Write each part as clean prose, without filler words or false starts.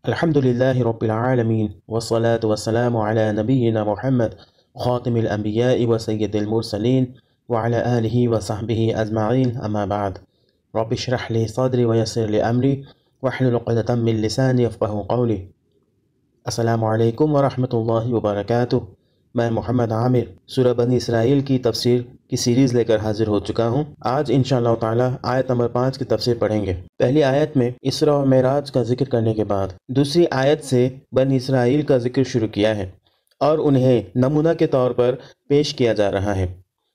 الحمد لله رب العالمين والصلاة والسلام على نبينا محمد خاتم الأنبياء وسيد المرسلين وعلى آله وصحبه أجمعين أما بعد رب اشرح لي صدري ويسر لي أمري واحلل عقدة من لساني يفقهوا قولي السلام علیکم ورحمۃ اللہ وبرکاتہ۔ میں محمد عامر سورہ بنی اسرائیل کی تفسیر کی سیریز لے کر حاضر ہو چکا ہوں۔ آج انشاءاللہ تعالی آیت نمبر 5 کی تفسیر پڑھیں گے۔ پہلی آیت میں اسراء و معراج کا ذکر کرنے کے بعد دوسری آیت سے بنی اسرائیل کا ذکر شروع کیا ہے اور انہیں نمونہ کے طور پر پیش کیا جا رہا ہے۔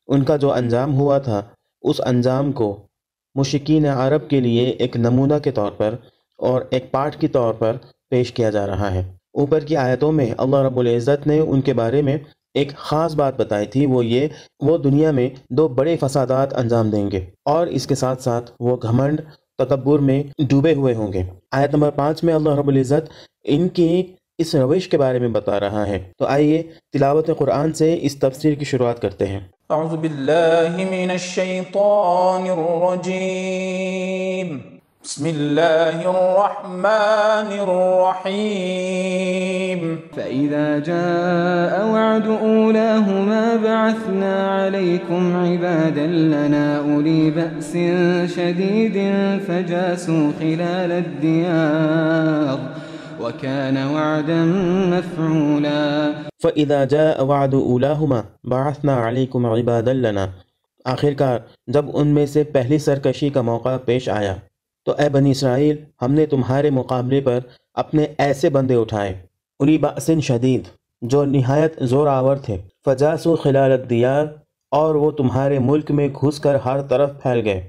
ان کا جو انجام ہوا تھا اس انجام کو مشرکین عرب کے لیے ایک نمونہ کے طور پر اور ایک پاٹھ کے طور پر پیش کیا جا رہا ہے۔ اوپر کی آیتوں میں اللہ رب العزت نے ان کے بارے میں ایک خاص بات بتائی تھی، وہ دنیا میں 2 بڑے فسادات انجام دیں گے اور اس کے ساتھ ساتھ وہ گھمنڈ تکبر میں ڈوبے ہوئے ہوں گے۔ آیت نمبر 5 میں اللہ رب العزت ان کی اس روش کے بارے میں بتا رہا ہے۔ تو آئیے تلاوت قرآن سے اس تفسیر کی شروعات کرتے ہیں۔ اعوذ باللہ من الشیطان الرجیم، بسم اللہ الرحمن الرحیم۔ فإذا جاء وعد أولاهما بعثنا عليكم عبادا لنا أولي بأس شديد فجاسوا خلال الديار وكان وعدا مفعولا۔ فَإِذَا جَاءَ وَعْدُ أُولَاهُمَا بَعَثْنَا عَلَيْكُمْ عِبَادًا لَنَا۔ آخرکار جب ان میں سے پہلی سرکشی کا موقع پیش آیا تو اے بنی اسرائیل، ہم نے تمہارے مقابلے پر اپنے ایسے بندے اٹھائے، اولی بأس شدید، جو نہایت زور آور تھے، فجاسوا خلال الدیار، اور وہ تمہارے ملک میں گھس کر ہر طرف پھیل گئے،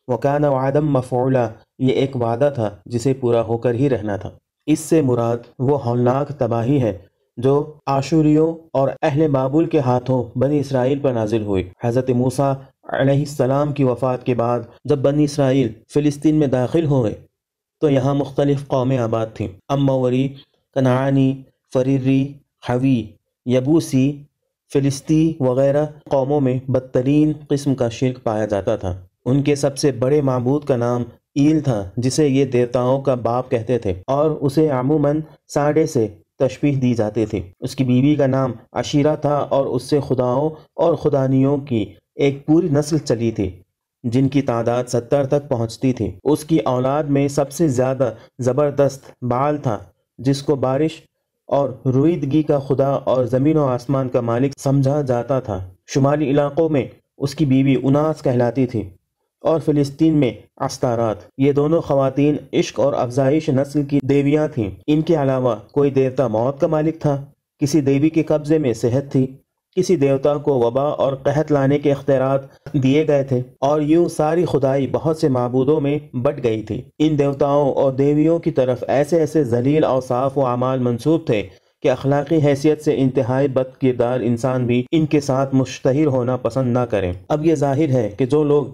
وَكَانَ وَعْدًا مَفْعُولًا، یہ ایک وعدہ تھا جسے پورا ہو کر ہی رہنا تھا۔ اس سے مراد وہ ہولناک تباہی ہے جو آشوریوں اور اہل بابل کے ہاتھوں بنی اسرائیل پر نازل ہوئی۔ حضرت موسیٰ علیہ السلام کی وفات کے بعد جب بنی اسرائیل فلسطین میں داخل ہوئے تو یہاں مختلف قومیں آباد تھیں۔ اموری، کنعانی، فریری، حوی، یبوسی، فلسطی وغیرہ قوموں میں بدترین قسم کا شرک پایا جاتا تھا۔ ان کے سب سے بڑے معبود کا نام ایل تھا، جسے یہ دیوتاؤں کا باپ کہتے تھے اور اسے عموماً سانڈے سے تشبیہ دی جاتی تھی۔ اس کی بیوی کا نام عشیرہ تھا اور اس سے خداؤں اور خدانیوں کی ایک پوری نسل چلی تھی جن کی تعداد 70 تک پہنچتی تھی۔ اس کی اولاد میں سب سے زیادہ زبردست بعال تھا، جس کو بارش اور رویدگی کا خدا اور زمین و آسمان کا مالک سمجھا جاتا تھا۔ شمالی علاقوں میں اس کی بیوی اناس کہلاتی تھی اور فلسطین میں استارات۔ یہ دونوں خواتین عشق اور افزائش نسل کی دیویاں تھیں۔ ان کے علاوہ کوئی دیوتا موت کا مالک تھا، کسی دیوی کے قبضے میں صحت تھی، کسی دیوتا کو وبا اور قحط لانے کے اختیارات دیے گئے تھے، اور یوں ساری خدائی بہت سے معبودوں میں بٹ گئی تھی۔ ان دیوتاؤں اور دیویوں کی طرف ایسے ایسے ذلیل اوصاف و اعمال منسوب تھے کہ اخلاقی حیثیت سے انتہائی بد کردار انسان بھی ان کے ساتھ مشتہر ہونا پسند نہ کریں۔ اب یہ ظاہر ہے کہ جو لوگ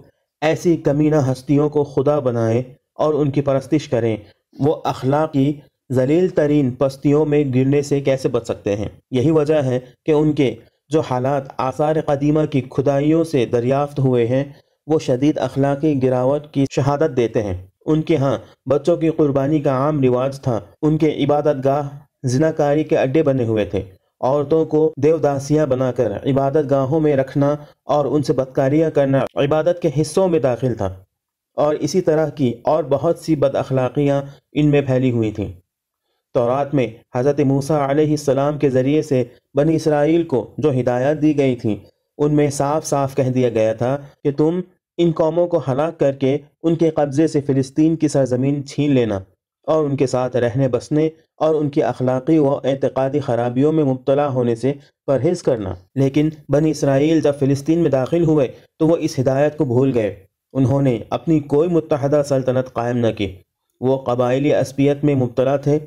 ایسی کمینہ ہستیوں کو خدا بنائیں اور ان کی پرستش کریں، وہ اخلاقی ذلیل ترین پستیوں میں گرنے سے کیسے بچ سکتے ہیں۔ یہی وجہ ہے کہ ان کے جو حالات آثار قدیمہ کی کھدائیوں سے دریافت ہوئے ہیں وہ شدید اخلاقی گراوٹ کی شہادت دیتے ہیں۔ ان کے ہاں بچوں کی قربانی کا عام رواج تھا، ان کے عبادت گاہ زناکاری کے اڈے بنے ہوئے تھے، عورتوں کو دیوداسیاں بنا کر عبادت گاہوں میں رکھنا اور ان سے بدکاریاں کرنا عبادت کے حصوں میں داخل تھا، اور اسی طرح کی اور بہت سی بد اخلاقیاں ان میں پھیلی ہوئی تھیں۔ تورات میں حضرت موسیٰ علیہ السلام کے ذریعے سے بنی اسرائیل کو جو ہدایات دی گئی تھیں ان میں صاف صاف کہہ دیا گیا تھا کہ تم ان قوموں کو ہلاک کر کے ان کے قبضے سے فلسطین کی سرزمین چھین لینا اور ان کے ساتھ رہنے بسنے اور ان کی اخلاقی و اعتقادی خرابیوں میں مبتلا ہونے سے پرہیز کرنا۔ لیکن بنی اسرائیل جب فلسطین میں داخل ہوئے تو وہ اس ہدایت کو بھول گئے۔ انہوں نے اپنی کوئی متحدہ سلطنت قائم نہ کی، وہ قبائلی عصبیت میں مبتلا تھے۔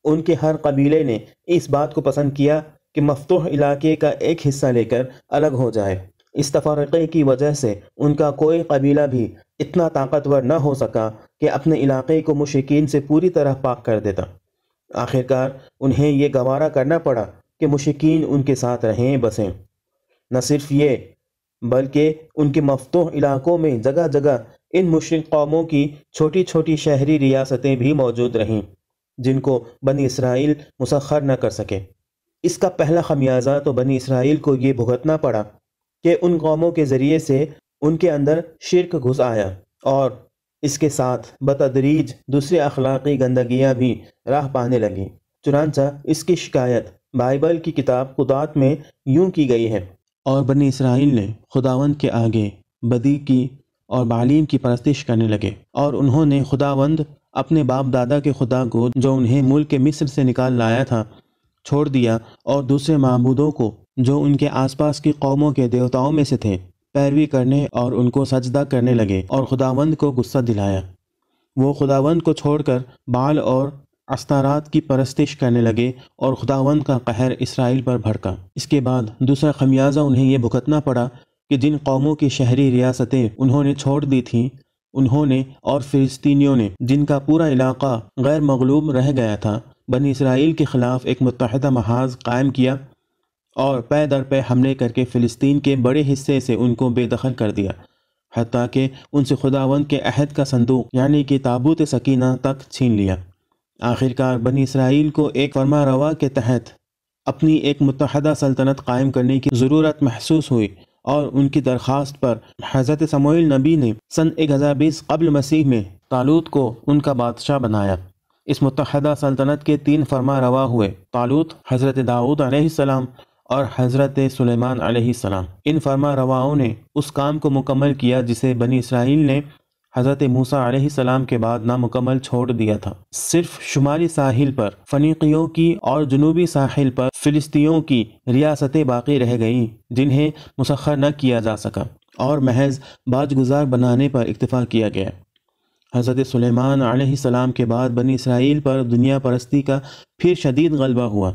ان کے ہر قبیلے نے اس بات کو پسند کیا کہ مفتوح علاقے کا ایک حصہ لے کر الگ ہو جائے۔ اس تفرقے کی وجہ سے ان کا کوئی قبیلہ بھی اتنا طاقتور نہ ہو سکا کہ اپنے علاقے کو مشرکین سے پوری طرح پاک کر دیتا۔ آخرکار انہیں یہ گوارا کرنا پڑا کہ مشرکین ان کے ساتھ رہیں بسیں۔ نہ صرف یہ بلکہ ان کے مفتوح علاقوں میں جگہ جگہ ان مشرک قوموں کی چھوٹی چھوٹی شہری ریاستیں بھی موجود رہیں جن کو بنی اسرائیل مسخر نہ کر سکے۔ اس کا پہلا خمیازہ تو بنی اسرائیل کو یہ بھگتنا پڑا کہ ان قوموں کے ذریعے سے ان کے اندر شرک گھس آیا، اور اس کے ساتھ بتدریج دوسری اخلاقی گندگیاں بھی راہ پانے لگیں۔ چنانچہ اس کی شکایت بائبل کی کتاب قضات میں یوں کی گئی ہے: اور بنی اسرائیل نے خداوند کے آگے بدی کی اور بعلیم کی پرستش کرنے لگے، اور انہوں نے خداوند اپنے باپ دادا کے خدا کو جو انہیں ملک مصر سے نکال لایا تھا چھوڑ دیا، اور دوسرے معبودوں کو جو ان کے آس پاس کی قوموں کے دیوتاؤں میں سے تھے پیروی کرنے اور ان کو سجدہ کرنے لگے، اور خداوند کو غصہ دلایا۔ وہ خداوند کو چھوڑ کر بعل اور استارات کی پرستش کرنے لگے، اور خداوند کا قہر اسرائیل پر بھڑکا۔ اس کے بعد دوسرا خمیازہ انہیں یہ بھگتنا پڑا کہ جن قوموں کی شہری ریاستیں انہوں نے چھوڑ دی تھیں، انہوں نے اور فلسطینیوں نے، جن کا پورا علاقہ غیر مغلوب رہ گیا تھا، بنی اسرائیل کے خلاف ایک متحدہ محاذ قائم کیا اور پے در پے حملے کر کے فلسطین کے بڑے حصے سے ان کو بے دخل کر دیا، حتیٰ کہ ان سے خداوند کے عہد کا صندوق یعنی کہ تابوت سکینہ تک چھین لیا۔ آخرکار بنی اسرائیل کو ایک فرما روا کے تحت اپنی ایک متحدہ سلطنت قائم کرنے کی ضرورت محسوس ہوئی، اور ان کی درخواست پر حضرت سموئیل نبی نے سن 1020 قبل مسیح میں طالوت کو ان کا بادشاہ بنایا۔ اس متحدہ سلطنت کے 3 فرما روا ہوئے: طالوت، حضرت داؤد علیہ السلام اور حضرت سلیمان علیہ السلام۔ ان فرما رواؤں نے اس کام کو مکمل کیا جسے بنی اسرائیل نے حضرت موسیٰ علیہ السلام کے بعد نامکمل چھوڑ دیا تھا۔ صرف شمالی ساحل پر فنیقیوں کی اور جنوبی ساحل پر فلسطینیوں کی ریاستیں باقی رہ گئیں جنہیں مسخر نہ کیا جا سکا، اور محض باج گزار بنانے پر اکتفا کیا گیا۔ حضرت سلیمان علیہ السلام کے بعد بنی اسرائیل پر دنیا پرستی کا پھر شدید غلبہ ہوا،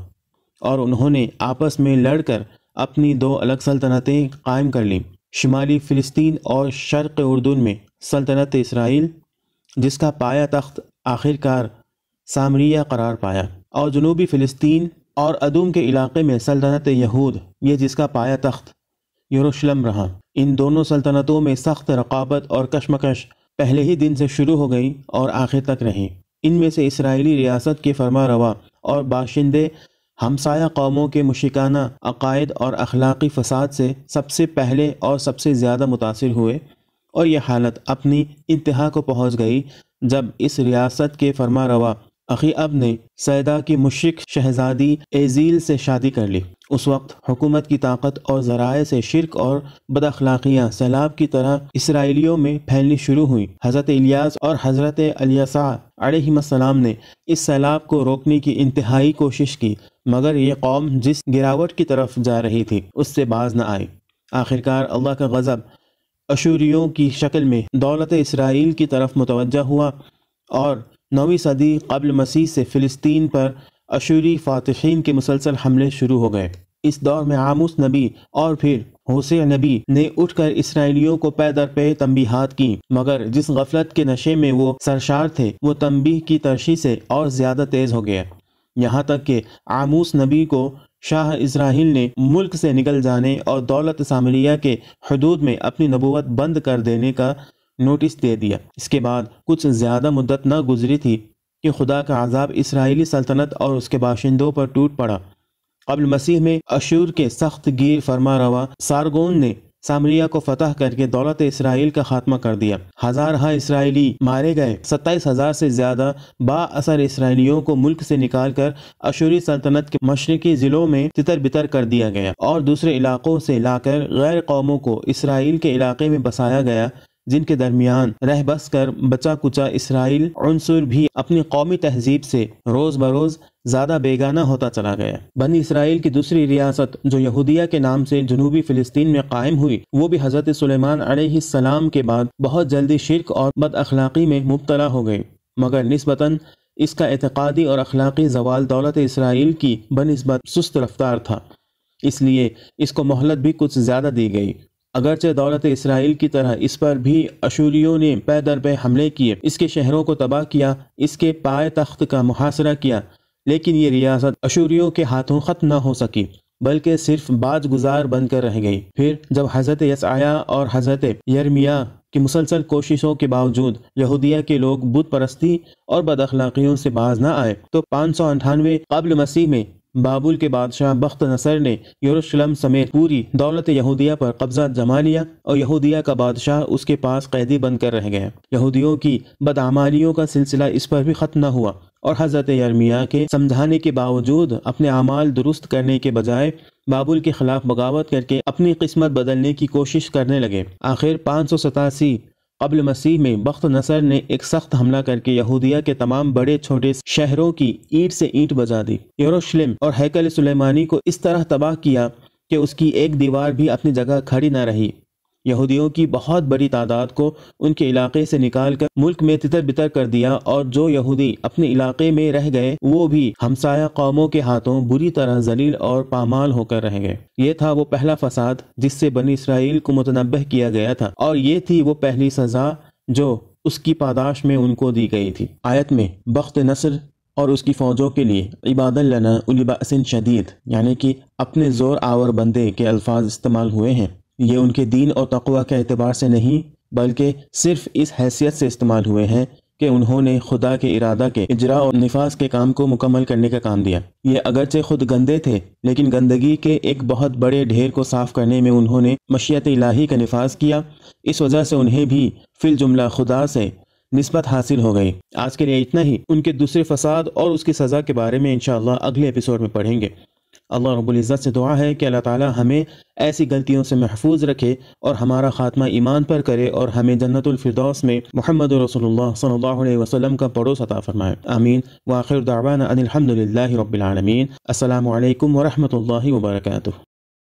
اور انہوں نے آپس میں لڑ کر اپنی 2 الگ سلطنتیں قائم کر لیں: شمالی فلسطین اور شرق اردن میں سلطنت اسرائیل، جس کا پایہ تخت آخرکار سامریہ قرار پایا، اور جنوبی فلسطین اور ادوم کے علاقے میں سلطنت یہود، یہ جس کا پایہ تخت یروشلم رہا۔ ان دونوں سلطنتوں میں سخت رقابت اور کشمکش پہلے ہی دن سے شروع ہو گئی اور آخر تک رہیں۔ ان میں سے اسرائیلی ریاست کے فرما روا اور باشندے ہمسایہ قوموں کے مشرکانہ عقائد اور اخلاقی فساد سے سب سے پہلے اور سب سے زیادہ متاثر ہوئے، اور یہ حالت اپنی انتہا کو پہنچ گئی جب اس ریاست کے فرما روا اخی اب نے سیدہ کی مشرک شہزادی ایزیل سے شادی کر لی۔ اس وقت حکومت کی طاقت اور ذرائع سے شرک اور بد اخلاقیاں سیلاب کی طرح اسرائیلیوں میں پھیلنی شروع ہوئیں۔ حضرت الیاس اور حضرت الیسع علیہ السلام نے اس سیلاب کو روکنے کی انتہائی کوشش کی، مگر یہ قوم جس گراوٹ کی طرف جا رہی تھی اس سے باز نہ آئی۔ آخرکار اللہ کا غضب اشوریوں کی شکل میں دولت اسرائیل کی طرف متوجہ ہوا، اور 9ویں صدی قبل مسیح سے فلسطین پر اشوری فاتحین کے مسلسل حملے شروع ہو گئے۔ اس دور میں آموس نبی اور پھر ہوسع نبی نے اٹھ کر اسرائیلیوں کو پے در پے تنبیہات کی، مگر جس غفلت کے نشے میں وہ سرشار تھے وہ تنبیہ کی ترشی سے اور زیادہ تیز ہو گیا، یہاں تک کہ آموس نبی کو شاہ اسرائیل نے ملک سے نکل جانے اور دولت سامریہ کے حدود میں اپنی نبوت بند کر دینے کا نوٹس دے دیا۔ اس کے بعد کچھ زیادہ مدت نہ گزری تھی کہ خدا کا عذاب اسرائیلی سلطنت اور اس کے باشندوں پر ٹوٹ پڑا۔ قبل مسیح میں اشور کے سخت گیر فرما روا سارگون نے سامریہ کو فتح کر کے دولت اسرائیل کا خاتمہ کر دیا۔ ہزارہا اسرائیلی مارے گئے، 27,000 سے زیادہ با اثر اسرائیلیوں کو ملک سے نکال کر اشوری سلطنت کے مشرقی ضلعوں میں تتر بتر کر دیا گیا، اور دوسرے علاقوں سے لا کر غیر قوموں کو اسرائیل کے علاقے میں بسایا گیا، جن کے درمیان رہ بس کر بچا کچا اسرائیل عنصر بھی اپنی قومی تہذیب سے روز بروز زیادہ بیگانہ ہوتا چلا گیا۔ بنی اسرائیل کی دوسری ریاست جو یہودیہ کے نام سے جنوبی فلسطین میں قائم ہوئی، وہ بھی حضرت سلیمان علیہ السلام کے بعد بہت جلدی شرک اور بد اخلاقی میں مبتلا ہو گئی، مگر نسبتاً اس کا اعتقادی اور اخلاقی زوال دولت اسرائیل کی بنسبت سست رفتار تھا، اس لیے اس کو مہلت بھی کچھ زیادہ دی گئی۔ اگرچہ دولت اسرائیل کی طرح اس پر بھی اشوریوں نے پے در پے حملے کیے، اس کے شہروں کو تباہ کیا، اس کے پائے تخت کا محاصرہ کیا، لیکن یہ ریاست اشوریوں کے ہاتھوں ختم نہ ہو سکی بلکہ صرف باج گزار بن کر رہ گئی۔ پھر جب حضرت یسعیاہ اور حضرت یرمیاہ کہ مسلسل کوششوں کے باوجود یہودیہ کے لوگ بت پرستی اور بد اخلاقیوں سے باز نہ آئے تو 598 قبل مسیح میں بابل کے بادشاہ بخت نصر نے یروشلم سمیت پوری دولت یہودیہ پر قبضہ جما لیا اور یہودیہ کا بادشاہ اس کے پاس قیدی بن کر رہ گیا۔ یہودیوں کی بدعمالیوں کا سلسلہ اس پر بھی ختم نہ ہوا اور حضرت یرمیہ کے سمجھانے کے باوجود اپنے اعمال درست کرنے کے بجائے بابل کے خلاف بغاوت کر کے اپنی قسمت بدلنے کی کوشش کرنے لگے۔ آخر 587 قبل مسیح میں بخت نصر نے ایک سخت حملہ کر کے یہودیہ کے تمام بڑے چھوٹے شہروں کی اینٹ سے اینٹ بجا دی۔ یروشلم اور ہیکل سلیمانی کو اس طرح تباہ کیا کہ اس کی ایک دیوار بھی اپنی جگہ کھڑی نہ رہی۔ یہودیوں کی بہت بڑی تعداد کو ان کے علاقے سے نکال کر ملک میں تتر بتر کر دیا اور جو یہودی اپنے علاقے میں رہ گئے وہ بھی ہمسایہ قوموں کے ہاتھوں بری طرح ذلیل اور پامال ہو کر رہ گئے۔ یہ تھا وہ پہلا فساد جس سے بنی اسرائیل کو متنبہ کیا گیا تھا اور یہ تھی وہ پہلی سزا جو اس کی پاداش میں ان کو دی گئی تھی۔ آیت میں بخت نصر اور اس کی فوجوں کے لیے عباد لنا اولی بأس شدید یعنی کہ اپنے زور آور بندے کے الفاظ استعمال ہوئے ہیں۔ یہ ان کے دین اور تقوی کے اعتبار سے نہیں بلکہ صرف اس حیثیت سے استعمال ہوئے ہیں کہ انہوں نے خدا کے ارادہ کے اجرا اور نفاذ کے کام کو مکمل کرنے کا کام دیا۔ یہ اگرچہ خود گندے تھے لیکن گندگی کے ایک بہت بڑے ڈھیر کو صاف کرنے میں انہوں نے مشیت الہی کا نفاذ کیا، اس وجہ سے انہیں بھی فی الجملہ خدا سے نسبت حاصل ہو گئی۔ آج کے لیے اتنا ہی۔ ان کے دوسرے فساد اور اس کی سزا کے بارے میں انشاءاللہ اگلے ایپیسوڈ میں پڑھیں گے۔ اللہ رب العزت سے دعا ہے کہ اللہ تعالی ہمیں ایسی غلطیوں سے محفوظ رکھے اور ہمارا خاتمہ ایمان پر کرے اور ہمیں جنت الفردوس میں محمد رسول اللہ صلی اللہ علیہ وسلم کا پڑوس عطا فرمائے، آمین۔ وآخر دعوانا ان الحمد للہ رب العالمین۔ السلام علیکم ورحمۃ اللہ وبرکاتہ۔